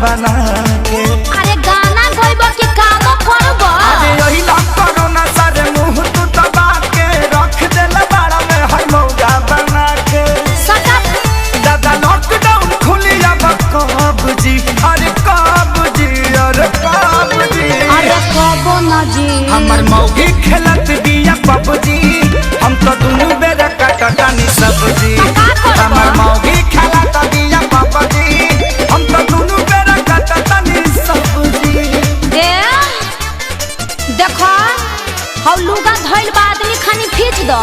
बना के। अरे गाना गइबो कि काम करबो? अरे यही ना करो ना सारे मुंह तू दबा के रख देला बाड़ा में हर मौका बना के। सटक दादा लॉकडाउन खुली अब कब जी, अरे कब जी, अरे कब जी। अरे कबो ना जी हमर मौगी खेलत बिया पबजी, हम तो दुनू बेरा कटटानी सब्जी। हमर मौगी खेलत बिया पबजी, हम तो दुनू बेरा कटटानी सब्जी। देखो हौ लुगा धइल बा आदमी खानी खींच दो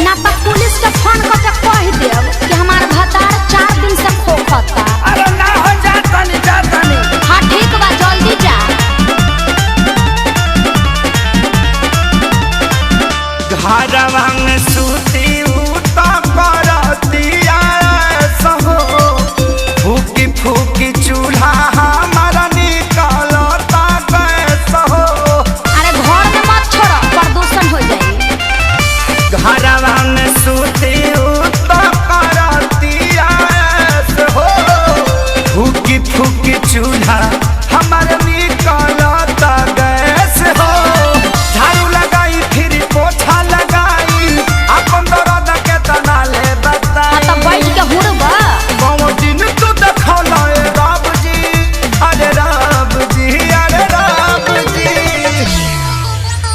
ना तो पुलिस के फोन करके कह देब कि हमार भतार 4 दिन से खोखता। अरे ना हो जातनी जातनी। हाँ ठीक बा जल्दी जा। घरवा में सूती उता करतिया सहो, फूकी फूकी चूल्हा हमारा निकलता गैस हो। अरे घर में मत छोड़ो प्रदूषण हो जाई। घरवा में सूती उता करतिया सहो, फूकी फूकी चूल्हा हमारा निकलता गैस हो। झाड़ू लगाई फिर पोछा लगाई, अपन दर्द के तना ले बताई। हाँ तो बैठ के हुड़बा। बाबू दिन तू देखौला ए रब जी, अरे रब जी, अरे रब जी।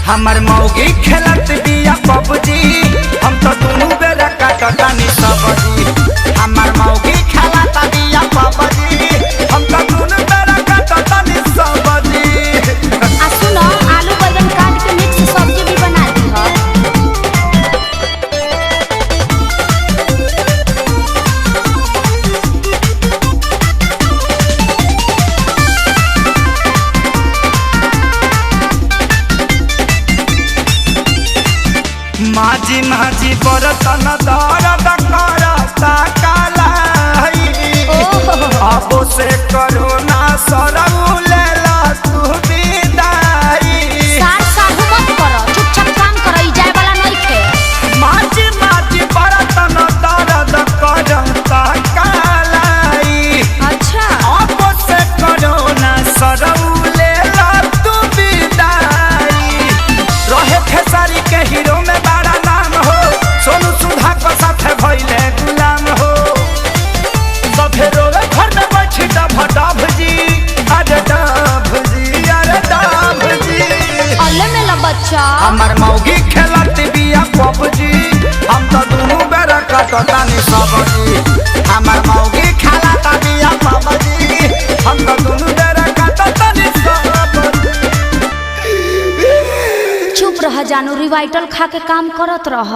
हमर मौगी खेलत बिया पबजी, हम तो दुनू बेरा कटटानी सब्जी। हमर मौगी खेलत बिया पबजी, हम तो दुनू बेरा कटटानी सब्जी। आ सुनो आलू बैंगन काट के मिक्स सब्जी भी बना दी हो। माझी माझी बरतन दर्द करता कालाई, अब से करो ना सरऊ लेला तू विदाई। सार साहू मत करो चुपचाप काम करो, ई जाए वाला नहीं खे। माझी माझी बरतन दर्द करता कालाई, अच्छा अब से करो ना सरऊ लेला तू विदाई। रहे खेसारी के हीरो में बड़ा नाम हो, सोनू सुधा को साथ भइले गुलाम हो। सफे रोवे घर में बैठी डभ डभ जी, अरे डभ जी, अरे डभ जी। अल्ले मेला बच्चा हमर मौगी खेलत बिया पबजी, हम तो दुनू बेरा कटटानी सब्जी। हमर मौगी खेलत बिया पबजी, हम तो दुनू बेरा कटटानी सब्जी। चुप रह जानू, रिवाइटल खा के काम करत रह।